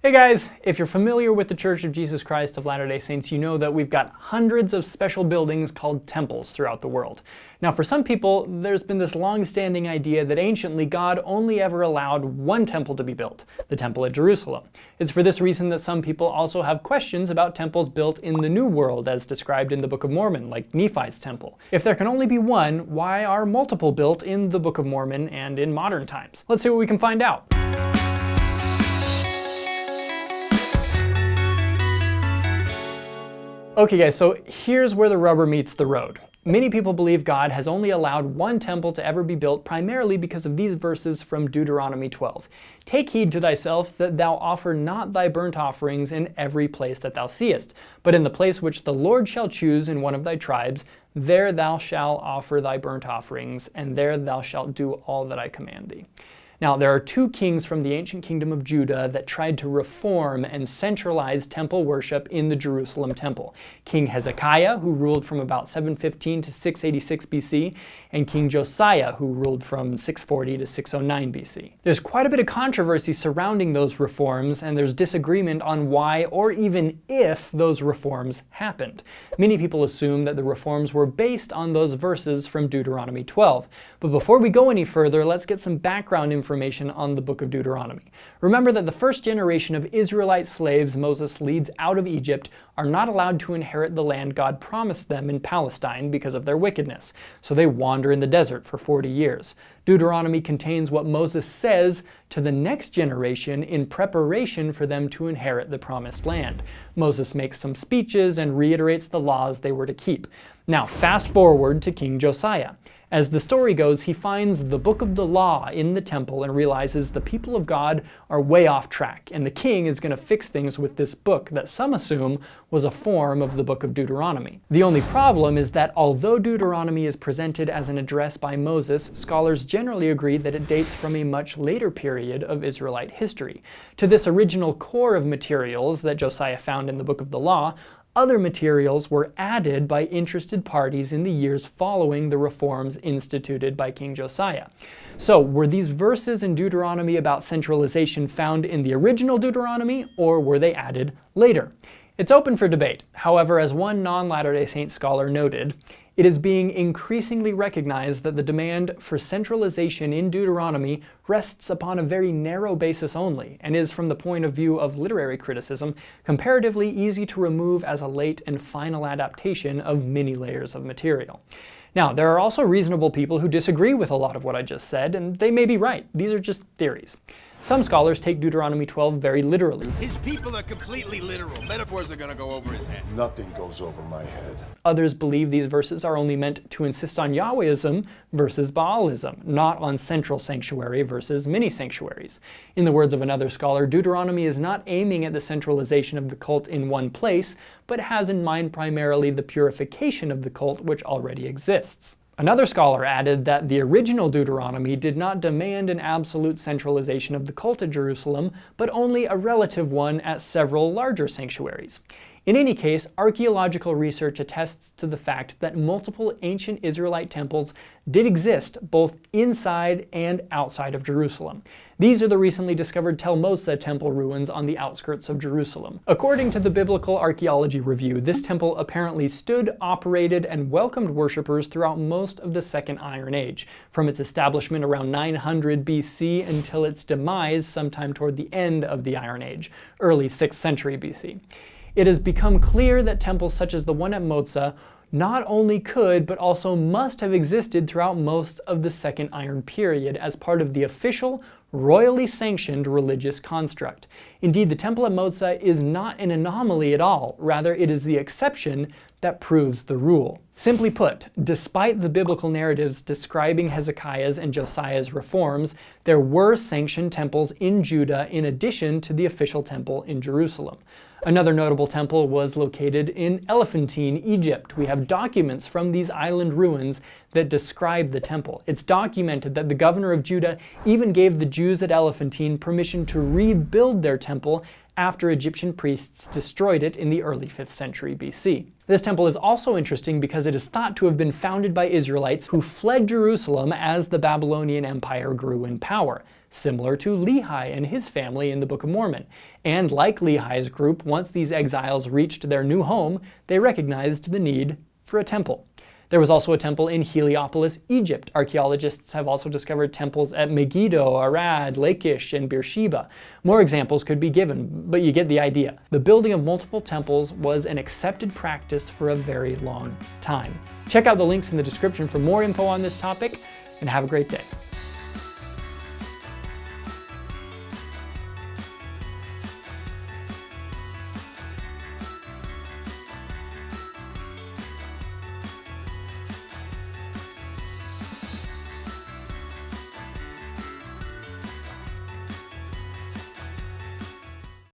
Hey guys, if you're familiar with the Church of Jesus Christ of Latter-day Saints, you know that we've got hundreds of special buildings called temples throughout the world. Now for some people, there's been this long-standing idea that anciently God only ever allowed one temple to be built, the temple at Jerusalem. It's for this reason that some people also have questions about temples built in the New World as described in the Book of Mormon, like Nephi's temple. If there can only be one, why are multiple built in the Book of Mormon and in modern times? Let's see what we can find out. Okay guys, so here's where the rubber meets the road. Many people believe God has only allowed one temple to ever be built primarily because of these verses from Deuteronomy 12. Take heed to thyself that thou offer not thy burnt offerings in every place that thou seest, but in the place which the Lord shall choose in one of thy tribes, there thou shalt offer thy burnt offerings, and there thou shalt do all that I command thee. Now, there are two kings from the ancient kingdom of Judah that tried to reform and centralize temple worship in the Jerusalem temple. King Hezekiah, who ruled from about 715 to 686 BC, and King Josiah, who ruled from 640 to 609 BC. There's quite a bit of controversy surrounding those reforms, and there's disagreement on why or even if those reforms happened. Many people assume that the reforms were based on those verses from Deuteronomy 12. But before we go any further, let's get some background information on the book of Deuteronomy. Remember that the first generation of Israelite slaves Moses leads out of Egypt are not allowed to inherit the land God promised them in Palestine because of their wickedness, so they wander in the desert for 40 years. Deuteronomy contains what Moses says to the next generation in preparation for them to inherit the promised land. Moses makes some speeches and reiterates the laws they were to keep. Now fast forward to King Josiah. As the story goes, he finds the book of the law in the temple and realizes the people of God are way off track, and the king is going to fix things with this book that some assume was a form of the book of Deuteronomy. The only problem is that although Deuteronomy is presented as an address by Moses, scholars generally agree that it dates from a much later period of Israelite history. To this original core of materials that Josiah found in the book of the law, other materials were added by interested parties in the years following the reforms instituted by King Josiah. So, were these verses in Deuteronomy about centralization found in the original Deuteronomy, or were they added later? It's open for debate. However, as one non-Latter-day Saint scholar noted, it is being increasingly recognized that the demand for centralization in Deuteronomy rests upon a very narrow basis only, and is, from the point of view of literary criticism, comparatively easy to remove as a late and final adaptation of many layers of material. Now, there are also reasonable people who disagree with a lot of what I just said, and they may be right. These are just theories. Some scholars take Deuteronomy 12 very literally. His people are completely literal. Metaphors are gonna go over his head. Nothing goes over my head. Others believe these verses are only meant to insist on Yahwehism versus Baalism, not on central sanctuary versus mini-sanctuaries. In the words of another scholar, Deuteronomy is not aiming at the centralization of the cult in one place, but has in mind primarily the purification of the cult which already exists. Another scholar added that the original Deuteronomy did not demand an absolute centralization of the cult at Jerusalem, but only a relative one at several larger sanctuaries. In any case, archaeological research attests to the fact that multiple ancient Israelite temples did exist both inside and outside of Jerusalem. These are the recently discovered Tel Mosa temple ruins on the outskirts of Jerusalem. According to the Biblical Archaeology Review, this temple apparently stood, operated, and welcomed worshippers throughout most of the Second Iron Age, from its establishment around 900 BC until its demise sometime toward the end of the Iron Age, early 6th century BC. It has become clear that temples such as the one at Mosa not only could, but also must have existed throughout most of the Second Iron Period as part of the official, royally sanctioned religious construct. Indeed, the temple at Mosa is not an anomaly at all. Rather, it is the exception that proves the rule. Simply put, despite the biblical narratives describing Hezekiah's and Josiah's reforms, there were sanctioned temples in Judah in addition to the official temple in Jerusalem. Another notable temple was located in Elephantine, Egypt. We have documents from these island ruins that describe the temple. It's documented that the governor of Judah even gave the Jews at Elephantine permission to rebuild their temple after Egyptian priests destroyed it in the early 5th century BC. This temple is also interesting because it is thought to have been founded by Israelites who fled Jerusalem as the Babylonian Empire grew in power, similar to Lehi and his family in the Book of Mormon. And like Lehi's group, once these exiles reached their new home, they recognized the need for a temple. There was also a temple in Heliopolis, Egypt. Archaeologists have also discovered temples at Megiddo, Arad, Lachish, and Beersheba. More examples could be given, but you get the idea. The building of multiple temples was an accepted practice for a very long time. Check out the links in the description for more info on this topic, and have a great day.